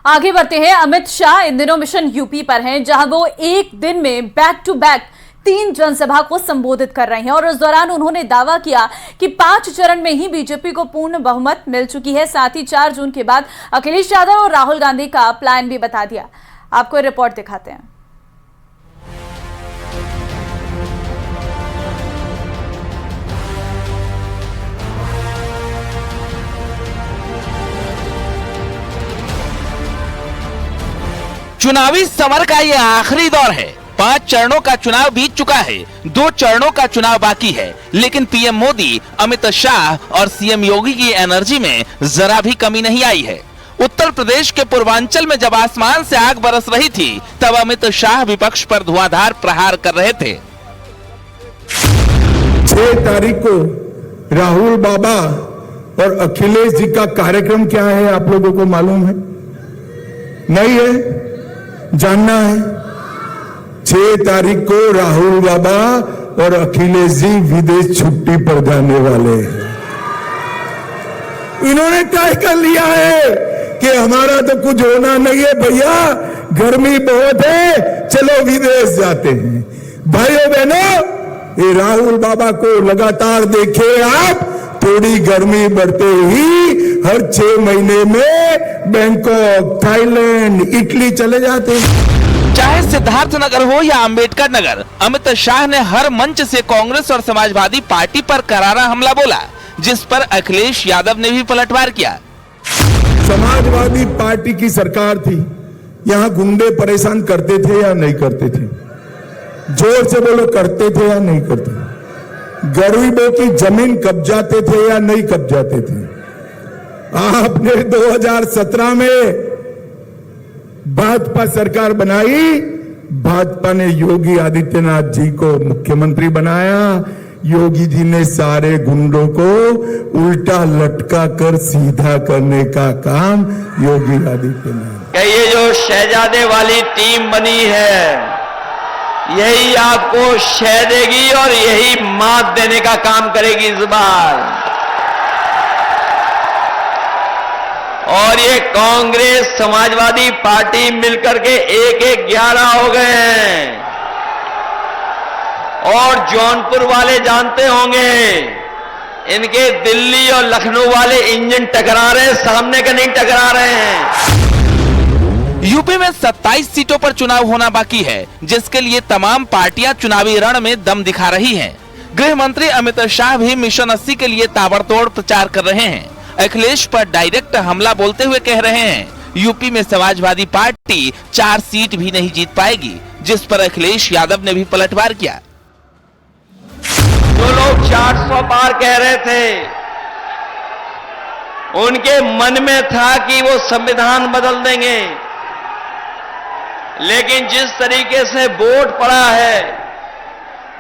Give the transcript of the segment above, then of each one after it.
आगे बढ़ते हैं। अमित शाह इन दिनों मिशन यूपी पर हैं, जहां वो एक दिन में बैक टू बैक 3 जनसभा को संबोधित कर रहे हैं और इस दौरान उन्होंने दावा किया कि 5 चरण में ही बीजेपी को पूर्ण बहुमत मिल चुकी है। साथ ही 4 जून के बाद अखिलेश यादव और राहुल गांधी का प्लान भी बता दिया। आपको रिपोर्ट दिखाते हैं। चुनावी समर का ये आखिरी दौर है। 5 चरणों का चुनाव बीत चुका है, 2 चरणों का चुनाव बाकी है, लेकिन पीएम मोदी, अमित शाह और सीएम योगी की एनर्जी में जरा भी कमी नहीं आई है। उत्तर प्रदेश के पूर्वांचल में जब आसमान से आग बरस रही थी, तब अमित शाह विपक्ष पर धुआंधार प्रहार कर रहे थे। 6 तारीख को राहुल बाबा और अखिलेश जी का कार्यक्रम क्या है, आप लोगों को मालूम है? नहीं है? जानना है? 6 तारीख को राहुल बाबा और अखिलेश जी विदेश छुट्टी पर जाने वाले हैं। इन्होंने तय कर लिया है कि हमारा तो कुछ होना नहीं है भैया, गर्मी बहुत है, चलो विदेश जाते हैं। भाइयों बहनों, ये राहुल बाबा को लगातार देखे आप, थोड़ी गर्मी बढ़ते ही हर 6 महीने में बैंकॉक, थाईलैंड, इटली चले जाते हैं। चाहे सिद्धार्थ नगर हो या अंबेडकर नगर, अमित शाह ने हर मंच से कांग्रेस और समाजवादी पार्टी पर करारा हमला बोला, जिस पर अखिलेश यादव ने भी पलटवार किया। समाजवादी पार्टी की सरकार थी, यहाँ गुंडे परेशान करते थे या नहीं करते थे? जोर से बोलो, करते थे या नहीं करते? गरीबों की जमीन कब्जाते थे या नहीं कब्जाते थे? आपने 2017 में भाजपा सरकार बनाई, भाजपा ने योगी आदित्यनाथ जी को मुख्यमंत्री बनाया। योगी जी ने सारे गुंडों को उल्टा लटका कर सीधा करने का काम योगी आदित्यनाथ। ये जो शहजादे वाली टीम बनी है, यही आपको शह देगी और यही मात देने का काम करेगी इस बार। और ये कांग्रेस समाजवादी पार्टी मिलकर के 1-11 हो गए हैं। और जौनपुर वाले जानते होंगे, इनके दिल्ली और लखनऊ वाले इंजन टकरा रहे हैं, सामने के नहीं टकरा रहे हैं। यूपी में 27 सीटों पर चुनाव होना बाकी है, जिसके लिए तमाम पार्टियां चुनावी रण में दम दिखा रही हैं। गृह मंत्री अमित शाह भी मिशन 80 के लिए ताबड़तोड़ प्रचार कर रहे हैं। अखिलेश पर डायरेक्ट हमला बोलते हुए कह रहे हैं, यूपी में समाजवादी पार्टी 4 सीट भी नहीं जीत पाएगी, जिस पर अखिलेश यादव ने भी पलटवार किया। जो लोग 400 पार कह रहे थे, उनके मन में था कि वो संविधान बदल देंगे, लेकिन जिस तरीके से वोट पड़ा है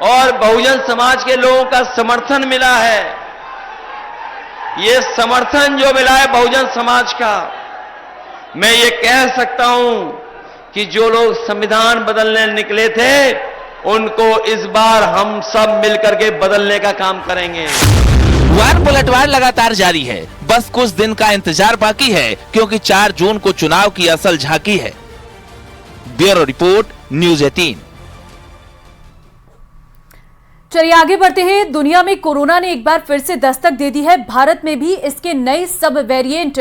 और बहुजन समाज के लोगों का समर्थन मिला है, ये समर्थन जो मिला है बहुजन समाज का, मैं ये कह सकता हूं कि जो लोग संविधान बदलने निकले थे, उनको इस बार हम सब मिलकर के बदलने का काम करेंगे। वार पलटवार लगातार जारी है, बस कुछ दिन का इंतजार बाकी है, क्योंकि 4 जून को चुनाव की असल झांकी है। Bureau report, news 18। चलिए आगे बढ़ते हैं। दुनिया में कोरोना ने एक बार फिर से दस्तक दे दी है। भारत में भी इसके नए सब वेरिएंट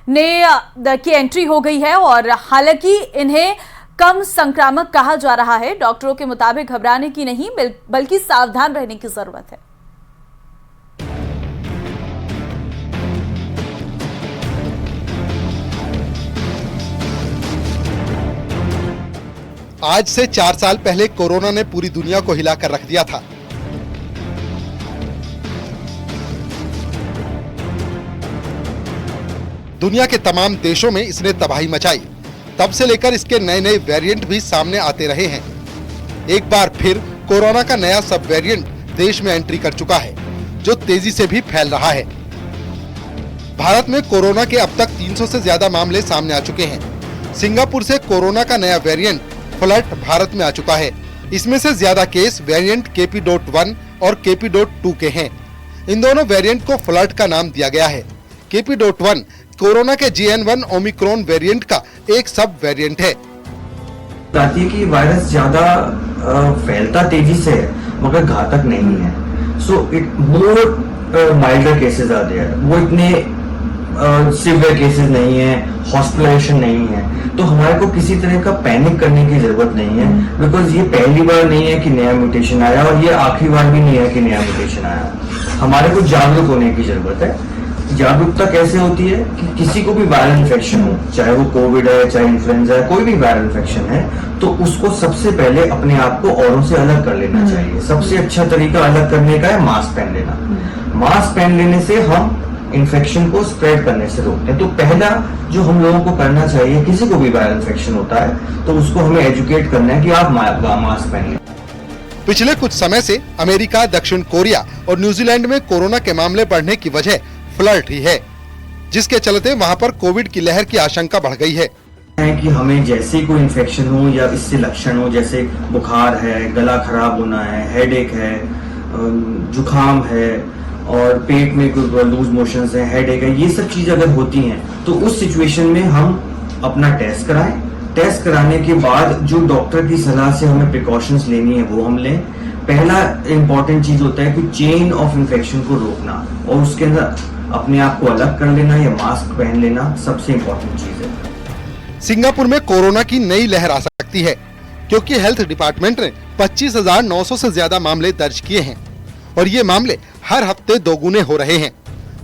की एंट्री हो गई है और हालांकि इन्हें कम संक्रामक कहा जा रहा है। डॉक्टरों के मुताबिक घबराने की नहीं, बल्कि सावधान रहने की जरूरत है। आज से 4 साल पहले कोरोना ने पूरी दुनिया को हिलाकर रख दिया था। दुनिया के तमाम देशों में इसने तबाही मचाई। तब से लेकर इसके नए नए वेरिएंट भी सामने आते रहे हैं। एक बार फिर कोरोना का नया सब वेरिएंट देश में एंट्री कर चुका है, जो तेजी से भी फैल रहा है। भारत में कोरोना के अब तक 300 से ज्यादा मामले सामने आ चुके हैं। सिंगापुर से कोरोना का नया वेरिएंट फ्लर्ट भारत में आ चुका है। इसमें से ज्यादा केस वेरिएंट KP.1 और KP.2 के हैं। इन दोनों वेरिएंट को फ्लर्ट का नाम दिया गया है। KP.1 कोरोना के JN1 ओमिक्रॉन वेरिएंट का एक सब वेरिएंट है। बताती है कि वायरस ज्यादा फैलता तेजी से है मगर घातक नहीं है। So it more milder cases are there, वो इतने सिवियर केसेस नहीं है, हॉस्पिटलाइजेशन नहीं है, तो हमारे को किसी तरह का पैनिक करने की जरूरत नहीं है, बिकॉज ये पहली बार नहीं है कि नया म्यूटेशन आया और ये आखिरी बार भी नहीं है कि नया म्यूटेशन आया। हमारे को जागरूक होने की जरूरत है। जागरूकता कैसे होती है कि किसी को भी वायरल इन्फेक्शन हो, चाहे वो कोविड है, चाहे इन्फ्लुएंजा है, कोई भी वायरल इन्फेक्शन है, तो उसको सबसे पहले अपने आप को औरों से अलग कर लेना चाहिए। सबसे अच्छा तरीका अलग करने का है मास्क पहन लेना। मास्क पहन लेने से हम इन्फेक्शन को स्प्रेड करने से रोकते हैं। तो पहला जो हम लोगों को करना चाहिए, किसी को भी वायरल इन्फेक्शन होता है तो उसको हमें एजुकेट करना है कि आप मास्क पहनिए। पिछले कुछ समय से अमेरिका, दक्षिण कोरिया और न्यूजीलैंड में कोरोना के मामले बढ़ने की वजह फ्लर्ट ही है, जिसके चलते वहां पर कोविड की लहर की आशंका बढ़ गई है कि हमें जैसे ही कोई इन्फेक्शन हो या इससे लक्षण हो, जैसे बुखार है, गला खराब होना है, हेडेक है, जुकाम है और पेट में कोई लूज मोशंस है, हेडेक है, ये सब चीजें अगर होती हैं तो उस सिचुएशन में हम अपना टेस्ट कराएं। टेस्ट कराने के बाद जो डॉक्टर की सलाह से हमें प्रिकॉशंस लेनी है वो हम लें। पहला इंपॉर्टेंट चीज होता है कि चेन ऑफ इन्फेक्शन को रोकना और उसके अंदर अपने आप को अलग कर लेना या मास्क पहन लेना सबसे इंपॉर्टेंट चीज है। सिंगापुर में कोरोना की नई लहर आ सकती है क्योंकि हेल्थ डिपार्टमेंट ने 25,900 से ज्यादा मामले दर्ज किए हैं और ये मामले हर हफ्ते दोगुने हो रहे हैं।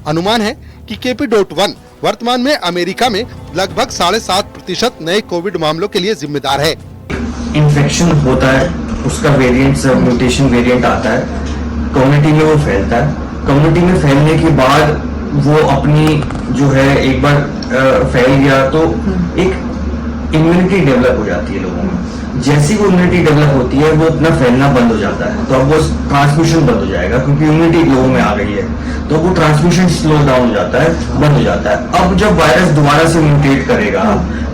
अनुमान है कि KP.1 वर्तमान में अमेरिका में लगभग 7.5% नए कोविड मामलों के लिए जिम्मेदार है। इन्फेक्शन होता है, उसका वेरिएंट म्यूटेशन वेरिएंट आता है, कम्युनिटी में वो फैलता है। कम्युनिटी में फैलने के बाद वो अपनी जो है एक बार फैल गया तो एक इम्यूनिटी डेवलप हो जाती है लोगों में। जैसी वो इम्यूनिटी डेवलप होती है वो अपना फैलना बंद हो जाता है, तो अब वो ट्रांसमिशन बंद हो जाएगा क्योंकि इम्यूनिटी लोगों में आ गई है, तो वो ट्रांसमिशन स्लो डाउन हो जाता है, बंद हो जाता है। अब जब वायरस दोबारा से म्यूटेट करेगा,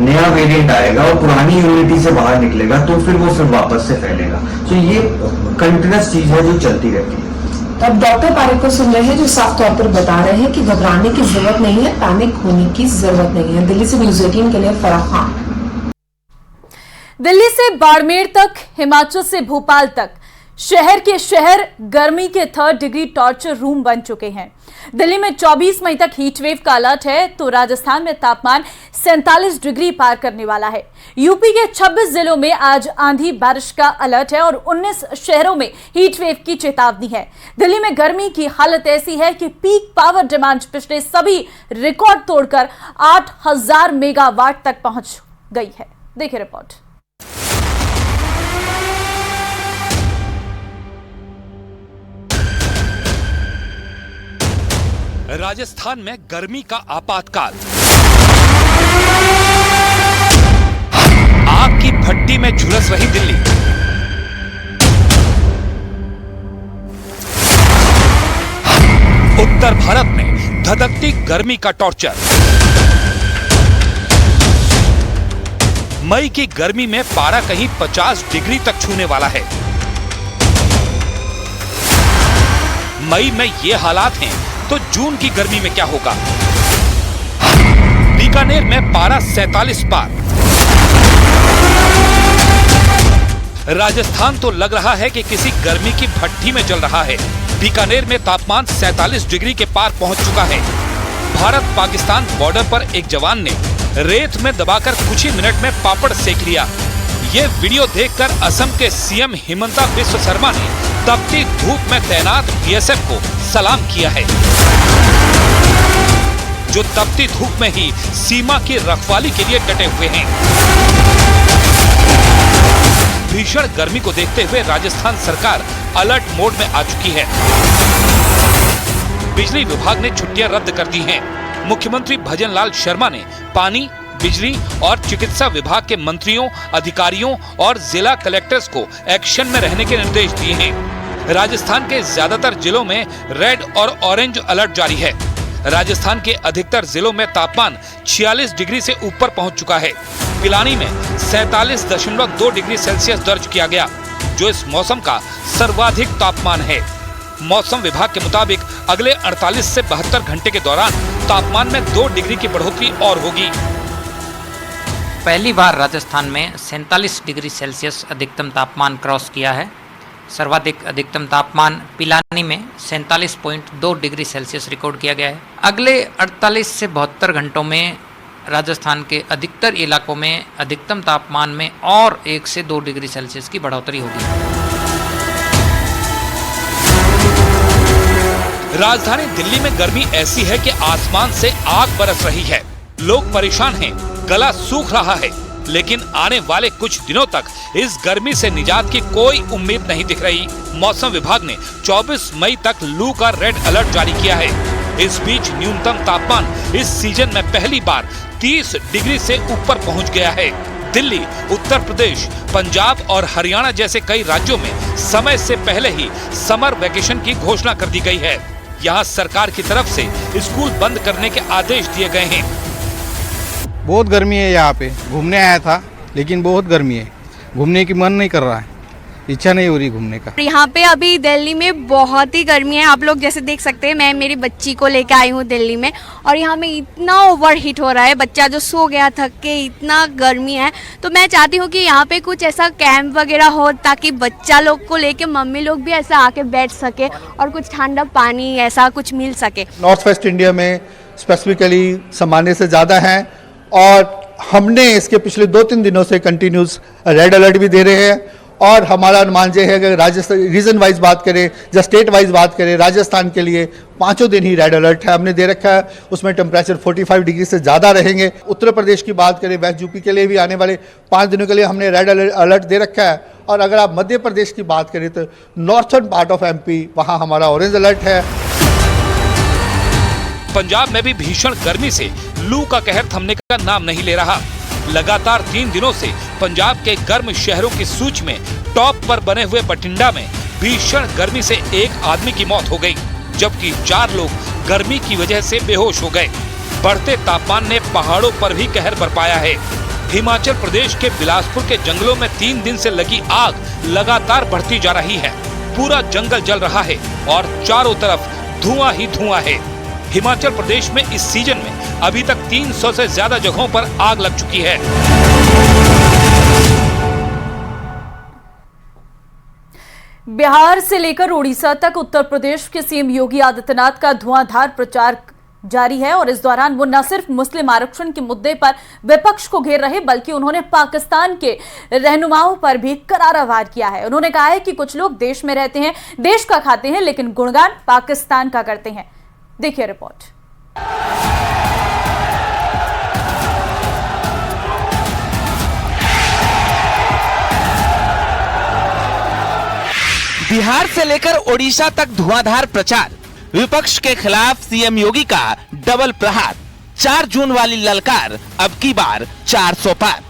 नया वेरिएंट आएगा और पुरानी इम्यूनिटी से बाहर निकलेगा तो फिर वो फिर वापस से फैलेगा। तो ये कंटिन्यूअस चीज है जो चलती रहती है। अब डॉक्टर पारेख को सुन रहे हैं जो साफ तौर पर बता रहे हैं कि घबराने की जरूरत नहीं है, पैनिक होने की जरूरत नहीं है। दिल्ली से न्यूज़ 18 के लिए फराह खान। दिल्ली से बाड़मेर तक, हिमाचल से भोपाल तक, शहर के शहर गर्मी के 3rd डिग्री टॉर्चर रूम बन चुके हैं। दिल्ली में 24 मई तक हीट वेव का अलर्ट है तो राजस्थान में तापमान 47 डिग्री पार करने वाला है। यूपी के 26 जिलों में आज आंधी बारिश का अलर्ट है और 19 शहरों में हीट वेव की चेतावनी है। दिल्ली में गर्मी की हालत ऐसी है कि पीक पावर डिमांड पिछले सभी रिकॉर्ड तोड़कर 8,000 मेगावाट तक पहुंच गई है। देखिए रिपोर्ट। राजस्थान में गर्मी का आपातकाल। आग की भट्टी में झुलस रही दिल्ली। उत्तर भारत में धधकती गर्मी का टॉर्चर। मई की गर्मी में पारा कहीं 50 डिग्री तक छूने वाला है। मई में ये हालात हैं तो जून की गर्मी में क्या होगा? बीकानेर में पारा 47 पार। राजस्थान तो लग रहा है कि किसी गर्मी की भट्टी में जल रहा है। बीकानेर में तापमान 47 डिग्री के पार पहुंच चुका है। भारत पाकिस्तान बॉर्डर पर एक जवान ने रेत में दबाकर कुछ ही मिनट में पापड़ सेक लिया। ये वीडियो देखकर असम के सीएम हिमंता बिस्वा शर्मा ने तपती धूप में तैनात बीएसएफ को सलाम किया है, जो तपती धूप में ही सीमा की रखवाली के लिए डटे हुए हैं। भीषण गर्मी को देखते हुए राजस्थान सरकार अलर्ट मोड में आ चुकी है। बिजली विभाग ने छुट्टियां रद्द कर दी हैं। मुख्यमंत्री भजनलाल शर्मा ने पानी, बिजली और चिकित्सा विभाग के मंत्रियों, अधिकारियों और जिला कलेक्टर्स को एक्शन में रहने के निर्देश दिए हैं। राजस्थान के ज्यादातर जिलों में रेड और ऑरेंज अलर्ट जारी है। राजस्थान के अधिकतर जिलों में तापमान 46 डिग्री से ऊपर पहुंच चुका है। पिलानी में 47.2 डिग्री सेल्सियस दर्ज किया गया, जो इस मौसम का सर्वाधिक तापमान है। मौसम विभाग के मुताबिक अगले 48 से 72 घंटे के दौरान तापमान में 2 डिग्री की बढ़ोतरी और होगी। पहली बार राजस्थान में 47 डिग्री सेल्सियस अधिकतम तापमान क्रॉस किया है। सर्वाधिक अधिकतम तापमान पिलानी में 47.2 डिग्री सेल्सियस रिकॉर्ड किया गया है। अगले 48 से 72 घंटों में राजस्थान के अधिकतर इलाकों में अधिकतम तापमान में और 1 से 2 डिग्री सेल्सियस की बढ़ोतरी होगी। राजधानी दिल्ली में गर्मी ऐसी है कि आसमान से आग बरस रही है। लोग परेशान हैं, गला सूख रहा है, लेकिन आने वाले कुछ दिनों तक इस गर्मी से निजात की कोई उम्मीद नहीं दिख रही। मौसम विभाग ने 24 मई तक लू का रेड अलर्ट जारी किया है। इस बीच न्यूनतम तापमान इस सीजन में पहली बार 30 डिग्री से ऊपर पहुंच गया है। दिल्ली, उत्तर प्रदेश, पंजाब और हरियाणा जैसे कई राज्यों में समय से पहले ही समर वेकेशन की घोषणा कर दी गई है। यहाँ सरकार की तरफ से स्कूल बंद करने के आदेश दिए गए हैं। बहुत गर्मी है यहाँ पे, घूमने आया था लेकिन बहुत गर्मी है, घूमने की मन नहीं कर रहा है, इच्छा नहीं हो रही घूमने का। यहाँ पे अभी दिल्ली में बहुत ही गर्मी है। आप लोग जैसे देख सकते हैं, मैं मेरी बच्ची को लेकर आई हूँ दिल्ली में, और यहाँ में इतना ओवर हीट हो रहा है, बच्चा जो सो गया थक के, इतना गर्मी है। तो मैं चाहती हूँ कि यहाँ पे कुछ ऐसा कैंप वगैरह हो ताकि बच्चा लोग को लेके मम्मी लोग भी ऐसा आके बैठ सके और कुछ ठंडा पानी ऐसा कुछ मिल सके। नॉर्थ वेस्ट इंडिया में स्पेसिफिकली सामान्य से ज़्यादा हैं और हमने इसके पिछले 2-3 दिनों से कंटिन्यूस रेड अलर्ट भी दे रहे हैं। और हमारा अनुमान ये है कि राजस्थान रीजन वाइज बात करें या स्टेट वाइज बात करें, राजस्थान के लिए 5 दिन ही रेड अलर्ट है हमने दे रखा है। उसमें टेम्परेचर 45 डिग्री से ज़्यादा रहेंगे। उत्तर प्रदेश की बात करें, वेस्ट यूपी के लिए भी आने वाले 5 दिनों के लिए हमने रेड अलर्ट दे रखा है। और अगर आप मध्य प्रदेश की बात करें तो नॉर्थर्न पार्ट ऑफ MP, वहाँ हमारा ऑरेंज अलर्ट है। पंजाब में भी भीषण गर्मी से लू का कहर थमने का नाम नहीं ले रहा। लगातार 3 दिनों से पंजाब के गर्म शहरों की सूची में टॉप पर बने हुए बठिंडा में भीषण गर्मी से एक आदमी की मौत हो गई, जबकि 4 लोग गर्मी की वजह से बेहोश हो गए। बढ़ते तापमान ने पहाड़ों पर भी कहर बरपाया है। हिमाचल प्रदेश के बिलासपुर के जंगलों में 3 दिन से लगी आग लगातार बढ़ती जा रही है। पूरा जंगल जल रहा है और चारों तरफ धुआं ही धुआं है। हिमाचल प्रदेश में इस सीजन में अभी तक 300 से ज्यादा जगहों पर आग लग चुकी है। बिहार से लेकर उड़ीसा तक उत्तर प्रदेश के सीएम योगी आदित्यनाथ का धुआंधार प्रचार जारी है और इस दौरान वो न सिर्फ मुस्लिम आरक्षण के मुद्दे पर विपक्ष को घेर रहे, बल्कि उन्होंने पाकिस्तान के रहनुमाओं पर भी करारा वार किया है। उन्होंने कहा है कि कुछ लोग देश में रहते हैं, देश का खाते हैं, लेकिन गुणगान पाकिस्तान का करते हैं। देखिए रिपोर्ट। बिहार से लेकर ओडिशा तक धुआंधार प्रचार, विपक्ष के खिलाफ सीएम योगी का डबल प्रहार। 4 जून वाली ललकार अब की बार 400 पार।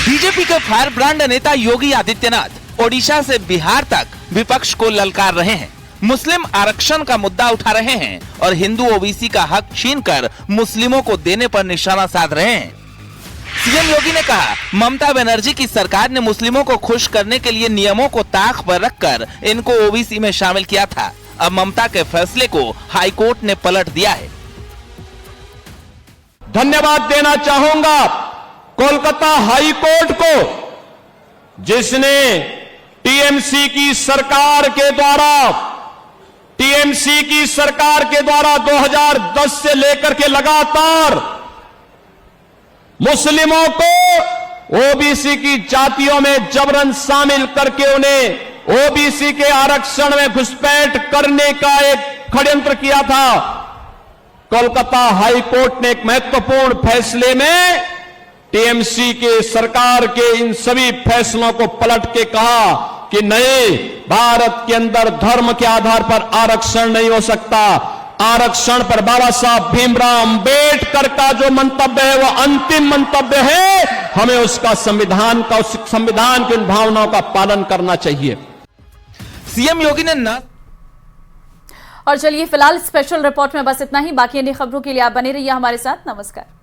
बीजेपी के फायर ब्रांड नेता योगी आदित्यनाथ ओडिशा से बिहार तक विपक्ष को ललकार रहे हैं, मुस्लिम आरक्षण का मुद्दा उठा रहे हैं और हिंदू ओबीसी का हक छीनकर मुस्लिमों को देने पर निशाना साध रहे हैं। सीएम योगी ने कहा, ममता बनर्जी की सरकार ने मुस्लिमों को खुश करने के लिए नियमों को ताक पर रखकर इनको ओबीसी में शामिल किया था। अब ममता के फैसले को हाई कोर्ट ने पलट दिया है। धन्यवाद देना चाहूंगा कोलकाता हाई कोर्ट को, जिसने टीएमसी की सरकार के द्वारा 2010 से लेकर के लगातार मुस्लिमों को ओबीसी की जातियों में जबरन शामिल करके उन्हें ओबीसी के आरक्षण में घुसपैठ करने का एक षड्यंत्र किया था। कोलकाता हाई कोर्ट ने एक महत्वपूर्ण फैसले में टीएमसी के सरकार के इन सभी फैसलों को पलट के कहा कि नहीं, भारत के अंदर धर्म के आधार पर आरक्षण नहीं हो सकता। आरक्षण पर बाबा साहब भीमराव अंबेडकर का जो मंतव्य है वो अंतिम मंतव्य है। हमें उसका संविधान की उन भावनाओं का पालन करना चाहिए। सीएम योगी ने न और चलिए फिलहाल स्पेशल रिपोर्ट में बस इतना ही। बाकी अन्य खबरों के लिए आप बने रहिए हमारे साथ। नमस्कार।